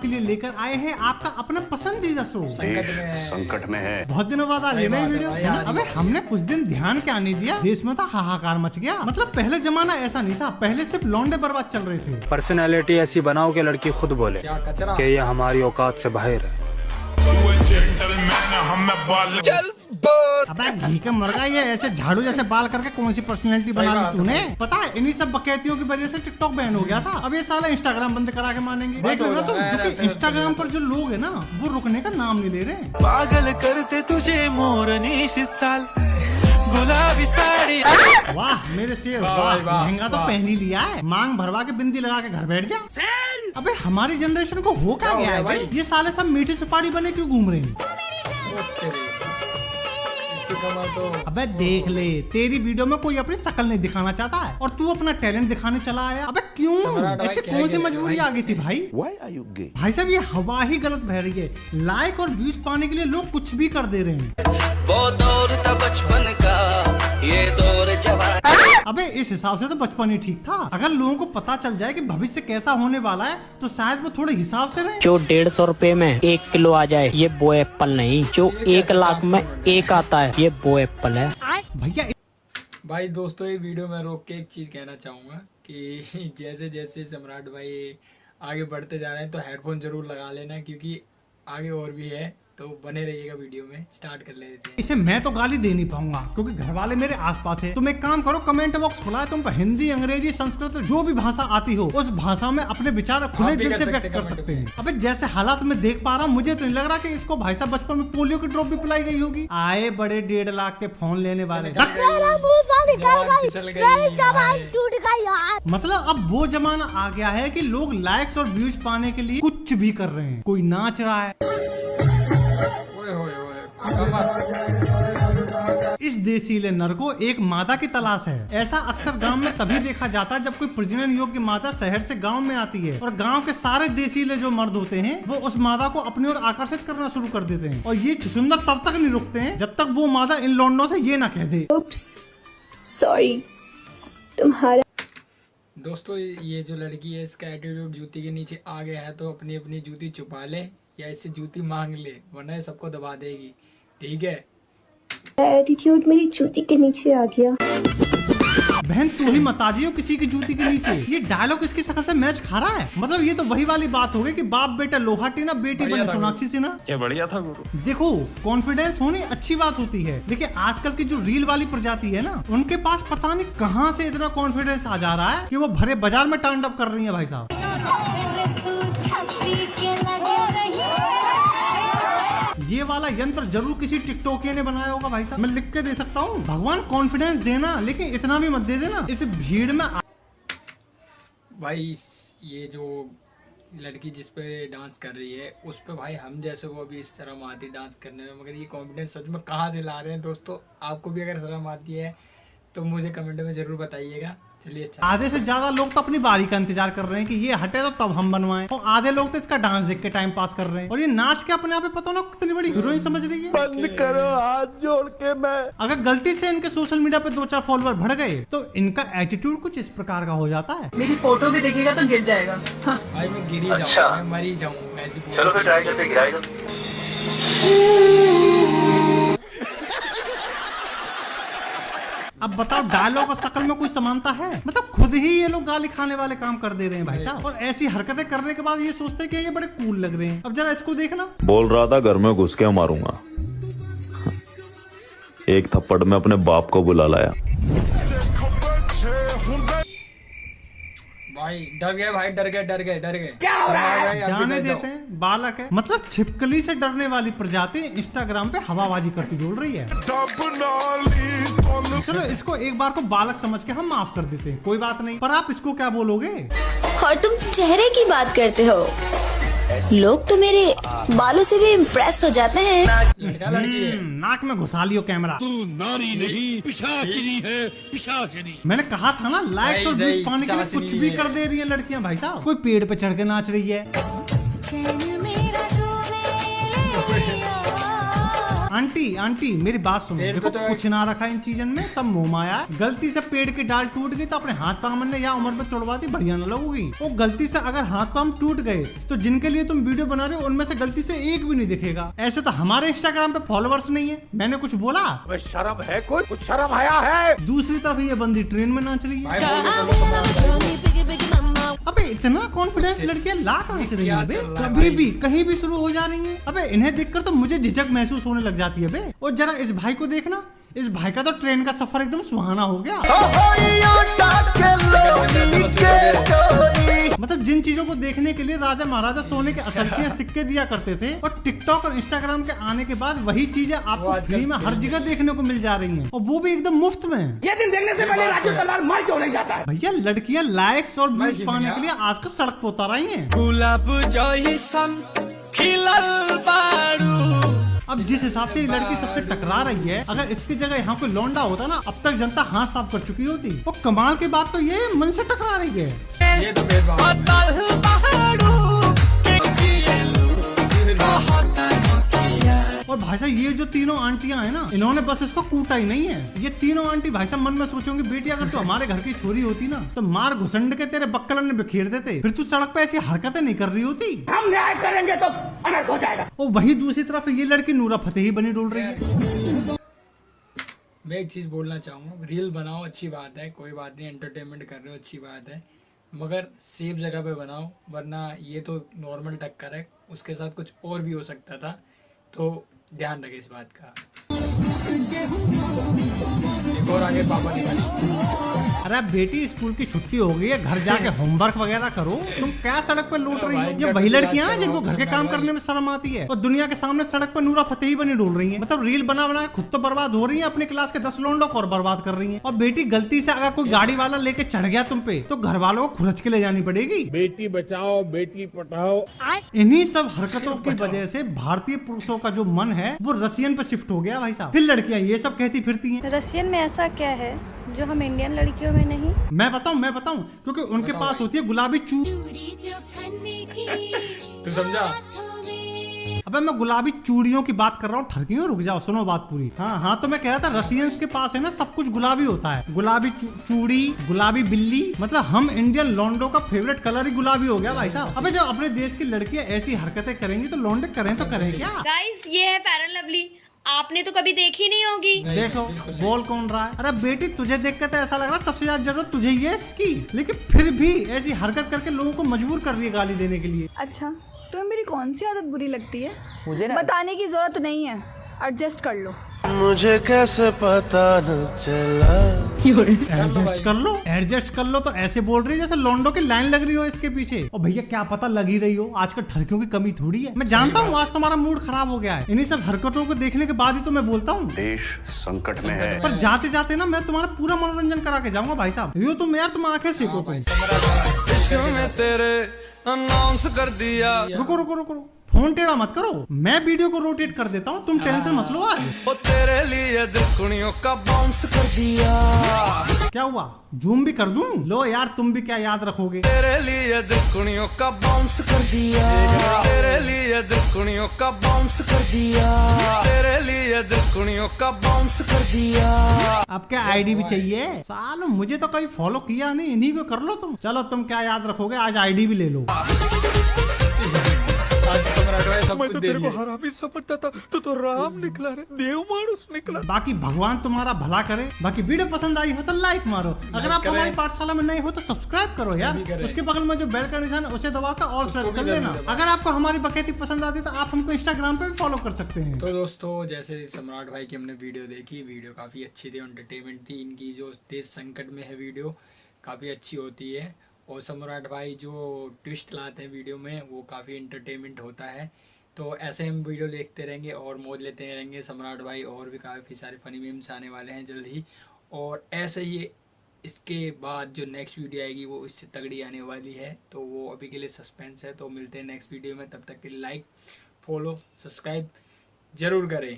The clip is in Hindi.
आपके लिए लेकर आए हैं आपका अपना पसंदीदा शो संकट में है। बहुत दिनों बाद आ रही है वीडियो। अबे हमने कुछ दिन ध्यान क्या नहीं दिया, देश में तो हाहाकार मच गया। मतलब पहले जमाना ऐसा नहीं था, पहले सिर्फ लौंडे बर्बाद चल रहे थे। पर्सनालिटी ऐसी बनाओ कि लड़की खुद बोले कि ये हमारी औकात से बाहर है। अबे घी का मुर्गा, ये ऐसे झाड़ू जैसे बाल करके कौन सी पर्सनैलिटी बना ली तूने? पता है इन्हीं सब बकैतियों की वजह से टिकटॉक बैन हो गया था। अब ये साला इंस्टाग्राम बंद करा के मानेंगे। देख लेना तुम, क्योंकि इंस्टाग्राम पर जो लोग है ना वो रुकने का नाम नहीं ले रहे। पागल करते तुझे मोरनी शीतल गुलाबी साड़ी। वाह मेरे शेर वाह, लहंगा तो पहन ही लिया है, मांग भरवा के बिंदी लगा के घर बैठ जा। अबे हमारी जनरेशन को हो क्या गया है भाई? ये साले सब मीठी सुपारी बने क्यों घूम रहे हैं? अबे देख ले, तेरी वीडियो में कोई अपनी शक्ल नहीं दिखाना चाहता है और तू अपना टैलेंट दिखाने चला आया। अबे क्यों? ऐसे कौन सी मजबूरी आ गई थी भाई? Why are you gay? भाई साहब ये हवा ही गलत बह रही है। लाइक और व्यूज पाने के लिए लोग कुछ भी कर दे रहे हैं। वो दौर था बचपन का, ये दौर जवान। अबे इस हिसाब से तो बचपन ही ठीक था। अगर लोगों को पता चल जाए कि भविष्य कैसा होने वाला है तो शायद वो थोड़े हिसाब से रहे। जो 150 रुपए में 1 किलो आ जाए ये वो एप्पल नहीं, जो 1 लाख में 1 आता है ये वो एप्पल है भैया। भाई दोस्तों ये वीडियो में रोक के एक चीज़ कहना चाहूँगा कि जैसे जैसे सम्राट भाई आगे बढ़ते जा रहे हैं तो हेडफोन जरूर लगा लेना, क्योंकि आगे और भी है, तो बने रहिएगा वीडियो में। स्टार्ट कर लेते हैं। इसे मैं तो गाली दे नहीं पाऊंगा क्योंकि घर वाले मेरे आसपास है। तुम एक काम करो, कमेंट बॉक्स खुला है, तुम पर हिंदी, अंग्रेजी, संस्कृत जो भी भाषा आती हो उस भाषा में अपने विचार खुले दिल से व्यक्त कर सकते हैं। अबे जैसे हालात में देख पा रहा हूँ, मुझे तो नहीं लग रहा कि इसको भाई साहब बचपन में पोलियो की ड्रॉप भी पिलाई गई होगी। आए बड़े 1.5 लाख के फोन लेने वाले, मतलब अब वो जमाना आ गया है कि लोग लाइक्स और व्यूज पाने के लिए कुछ भी कर रहे हैं। कोई नाच रहा है, इस देसीले नर को एक मादा की तलाश है। ऐसा अक्सर गांव में तभी देखा जाता है जब कोई प्रजनन योग्य मादा शहर से गांव में आती है और गांव के सारे देसीले जो मर्द होते हैं वो उस मादा को अपनी ओर आकर्षित करना शुरू कर देते हैं। और ये छुछुंदर तब तक नहीं रुकते हैं जब तक वो मादा इन लौंडों से ये ना कह दे सॉरी तुम्हारा। दोस्तों ये जो लड़की है इसका एटीट्यूड जूती के नीचे आ गया है, तो अपनी अपनी जूती छुपा ले या इससे जूती मांग ले, वरना ये सबको दबा देगी। ठीक है, एटीट्यूड मेरी जूती के नीचे आ गया। बहन तू ही मताजी हो किसी की जूती के नीचे। ये डायलॉग इसकी शक्ल से मैच खा रहा है। मतलब ये तो वही वाली बात हो गई कि बाप बेटा लोहा टीना, बेटी बने सोनाक्षी सिन्हा। क्या बढ़िया था गुरु। देखो कॉन्फिडेंस होनी अच्छी बात होती है, लेकिन आजकल की जो रील वाली प्रजाति है ना, उनके पास पता नहीं कहां से इतना कॉन्फिडेंस आ जा रहा है कि वो भरे बाजार में तांडव कर रही है भाई साहब। ये वाला यंत्र जरूर किसी टिकटॉकिया ने बनाया होगा भाई साहब। मैं लिख के दे सकता हूँ, भगवान कॉन्फिडेंस देना, लेकिन इतना भी मत दे देना इस भीड़ में। भाई ये जो लड़की जिस पे डांस कर रही है उस पे भाई हम जैसे को अभी इस शर्म आती डांस करने में, मगर ये कॉन्फिडेंस सच में कहाँ से ला रहे हैं दोस्तों? आपको भी अगर शर्म आती है तो मुझे कमेंट में जरूर बताइएगा। चलिए, आधे से ज्यादा लोग तो अपनी बारी का इंतजार कर रहे हैं कि ये हटे तो तब हम बनवाएं, और आधे लोग तो इसका डांस देख के टाइम पास कर रहे हैं। और ये नाच के अपने आप में पता ना कितनी बड़ी हीरोइन समझ रही है। बंद करो हाथ जोड़ के। मैं अगर गलती से इनके सोशल मीडिया पे 2-4 फॉलोअर बढ़ गए तो इनका एटीट्यूड कुछ इस प्रकार का हो जाता है। मेरी फोटो भी देखिएगा तो गिर जाएगा। भाई मैं गिर ही जाऊंगा, मैं मर ही जाऊंगा ऐसी। चलो फिर ट्राई करते गिराएगा। अब बताओ डायलॉग और शक्ल में कोई समानता है? मतलब खुद ही ये लोग गाली खाने वाले काम कर दे रहे हैं भाई साहब, और ऐसी हरकतें करने के बाद ये सोचते हैं कि ये बड़े कूल लग रहे हैं। अब जरा इसको देखना। बोल रहा था घर में घुस के मारूंगा, एक थप्पड़ में अपने बाप को बुला लाया। भाई डर गए, भाई डर गए। जाने देते हैं, बालक है। मतलब छिपकली से डरने वाली प्रजाति इंस्टाग्राम पे हवाबाजी करती जोड़ रही है। चलो इसको एक बार को बालक समझ के हम माफ कर देते हैं, कोई बात नहीं, पर आप इसको क्या बोलोगे? और तुम चेहरे की बात करते हो, लोग तो मेरे बालों से भी इम्प्रेस हो जाते हैं। नाक में घुसा लियो कैमरा। तू नारी नहीं पिशाचिनी है, पिशाचिनी। मैंने कहा था ना, लाइक्स और व्यूज पाने के लिए कुछ भी कर दे रही है लड़कियां भाई साहब। कोई पेड़ पे चढ़ के नाच रही है, आंटी आंटी मेरी बात सुनो, पेड़ देखो पे तो कुछ ना रखा इन चीजन में, सब मोह माया है। गलती से पेड़ की डाल टूट गई तो अपने हाथ पाँव ने या उम्र में तोड़वा दी, बढ़िया न लगोगी। वो गलती से अगर हाथ पाँव टूट गए तो जिनके लिए तुम वीडियो बना रहे हो उनमें से गलती से एक भी नहीं दिखेगा। ऐसे तो हमारे इंस्टाग्राम पे फॉलोवर्स नहीं है, मैंने कुछ बोला? शर्म है, कुछ शर्म आया है। दूसरी तरफ ये बंदी ट्रेन में नाच रही है। अबे इतना कॉन्फिडेंस लड़कियां ला कहाँ से रही है बे? कभी भी कहीं भी शुरू हो जा रही है। अबे इन्हें देखकर तो मुझे झिझक महसूस होने लग जाती है बे। और जरा इस भाई को देखना, इस भाई का तो ट्रेन का सफर एकदम सुहाना हो गया। मतलब जिन चीजों को देखने के लिए राजा महाराजा सोने के असरफियां सिक्के दिया करते थे, और टिकटॉक और इंस्टाग्राम के आने के बाद वही चीजें आपको फ्री में हर जगह देखने को मिल जा रही हैं, और वो भी एकदम मुफ्त में। ये दिन देखने से पहले राजू तलवार मर क्यों नहीं जाता है? भैया लड़कियां लाइक्स और व्यूज पाने के लिए आजकल सड़क पर उतर आई हैं। गुलाब जैसन खिलल बारू। अब जिस हिसाब से ये लड़की सबसे टकरा रही है, अगर इसकी जगह यहाँ कोई लौंडा होता ना, अब तक जनता हाथ साफ कर चुकी होती। और कमाल की बात तो ये मन से टकरा रही है। ये तो भेदभाव। और भाई साहब ये जो तीनों आंटियां हैं ना, इन्होंने बस इसको कूटा ही नहीं है। ये तीनों आंटी भाई साहब मन में सोचोगे, बेटी अगर तू हमारे घर की छोरी होती ना तो मार घुसंड के तेरे बक्कलन ने बिखेर देते, फिर तू सड़क पे ऐसी हरकतें नहीं कर रही होती। हम न्याय करेंगे तो अनर्थ हो जाएगा। और वही दूसरी तरफ ये लड़की नूरा फतेही बनी डोल रही है। मैं एक चीज बोलना चाहूंगा, रील बनाओ अच्छी बात है, कोई बात नहीं, एंटरटेनमेंट कर रहे हो अच्छी बात है, मगर सेफ जगह पे बनाओ, वरना ये तो नॉर्मल टक्कर है, उसके साथ कुछ और भी हो सकता था, तो ध्यान रखें इस बात का। एक और आगे पापा निकाली। अरे बेटी स्कूल की छुट्टी हो गई है, घर जाके होमवर्क वगैरह करो। तुम क्या सड़क पर लूट रही हो? ये वही लड़कियां हैं जिनको घर के काम करने में शर्म आती है, और दुनिया के सामने सड़क पर नूरा फतेही बनी डोल रही हैं। मतलब रील बना बना खुद तो बर्बाद हो रही है, अपने क्लास के 10 लोगों को और बर्बाद कर रही हैं। और बेटी गलती से अगर कोई गाड़ी वाला लेके चढ़ गया तुम पे, तो घर वालों को खुरच के ले जानी पड़ेगी। बेटी बचाओ बेटी पढ़ाओ। इन्हीं सब हरकतों की वजह से भारतीय पुरुषों का जो मन है वो रसियन पे शिफ्ट हो गया भाई साहब। फिर लड़कियां ये सब कहती फिरती हैं, रशियन में ऐसा क्या है जो हम इंडियन लड़कियों में नहीं? मैं बताऊं, क्योंकि उनके पास होती है गुलाबी तू समझा? अबे मैं गुलाबी चूड़ियों की बात कर रहा हूँ, ठरकी हूँ, रुक जाओ सुनो बात पूरी। हाँ तो मैं कह रहा था रसियंस के पास है ना सब कुछ गुलाबी होता है, गुलाबी चूड़ी, गुलाबी बिल्ली। मतलब हम इंडियन लॉन्डो का फेवरेट कलर ही गुलाबी हो गया भाई साहब। अबे जब अपने देश की लड़कियां ऐसी हरकतें करेंगी तो लॉन्डे करें तो करें क्या? गाइस ये है फेयर एंड लवली, आपने तो कभी देखी नहीं होगी। देखो बोल कौन रहा है? अरे बेटी तुझे देख कर तो ऐसा लग रहा है सबसे ज्यादा जरूरत तुझे ही है इसकी, लेकिन फिर भी ऐसी हरकत करके लोगों को मजबूर कर रही है गाली देने के लिए। अच्छा तो मेरी कौन सी आदत बुरी लगती है? मुझे बताने की जरूरत नहीं है, एडजस्ट कर लो। मुझे कैसे पता न चला। एडजस्ट कर लो तो ऐसे बोल रही है जैसे लॉन्डो की लाइन लग रही हो इसके पीछे। और भैया क्या पता लग ही रही हो, आजकल ठरकियों की कमी थोड़ी है। मैं जानता हूँ आज तुम्हारा मूड खराब हो गया है, इन्हीं सब हरकतों को देखने के बाद ही तो मैं बोलता हूँ देश संकट में है। पर जाते जाते ना मैं तुम्हारा पूरा मनोरंजन करा के जाऊंगा भाई साहब। यो तुम यार तुम आंखें सेको तुम। तेरे अनाउंस कर दिया। रुको फोन टेढ़ा मत करो, मैं वीडियो को रोटेट कर देता हूँ, तुम टेंशन मत लो। आज वो तेरे लिए दुनिया का बाउंस कर दिया। क्या हुआ, जूम भी कर दूं? लो यार तुम भी क्या याद रखोगे। तेरे लिए दुनिया का बाउंस कर दिया। तेरे लिए दुनिया का बाउंस कर दिया। तेरे लिए दुनिया का बाउंस कर दिया। अब क्या आईडी भी चाहिए? सालो मुझे तो कहीं फॉलो किया नहीं, इन्हीं को कर लो तुम। चलो तुम क्या याद रखोगे, आज आईडी भी ले लो। मैं तो तेरे को हरामी समझता था, तो राम निकला रे, देव मानुस निकला। बाकी भगवान तुम्हारा भला करे। बाकी वीडियो पसंद आई हो तो लाइक मारो, अगर आप हमारी पाठशाला में नए हो तो सब्सक्राइब करो यार। उसके बगल में जो बेल का निशान है उसे दबाकर और सेलेक्ट कर लेना। अगर आपको हमारी बकैती पसंद आती तो आप हमको इंस्टाग्राम पे भी फॉलो कर सकते हैं। तो दोस्तों जैसे सम्राट भाई की हमने वीडियो देखी, वीडियो काफी अच्छी थी, एंटरटेनमेंट थी। इनकी जो देश संकट में है वीडियो काफी अच्छी होती है, और सम्राट भाई जो ट्विस्ट लाते हैं वीडियो में वो काफ़ी इंटरटेनमेंट होता है। तो ऐसे हम वीडियो देखते रहेंगे और मौज लेते रहेंगे सम्राट भाई, और भी काफ़ी सारे फनी मीम्स आने वाले हैं जल्द ही। और ऐसे ही इसके बाद जो नेक्स्ट वीडियो आएगी वो इससे तगड़ी आने वाली है, तो वो अभी के लिए सस्पेंस है। तो मिलते हैं नेक्स्ट वीडियो में, तब तक के लिए लाइक फॉलो सब्सक्राइब जरूर करें।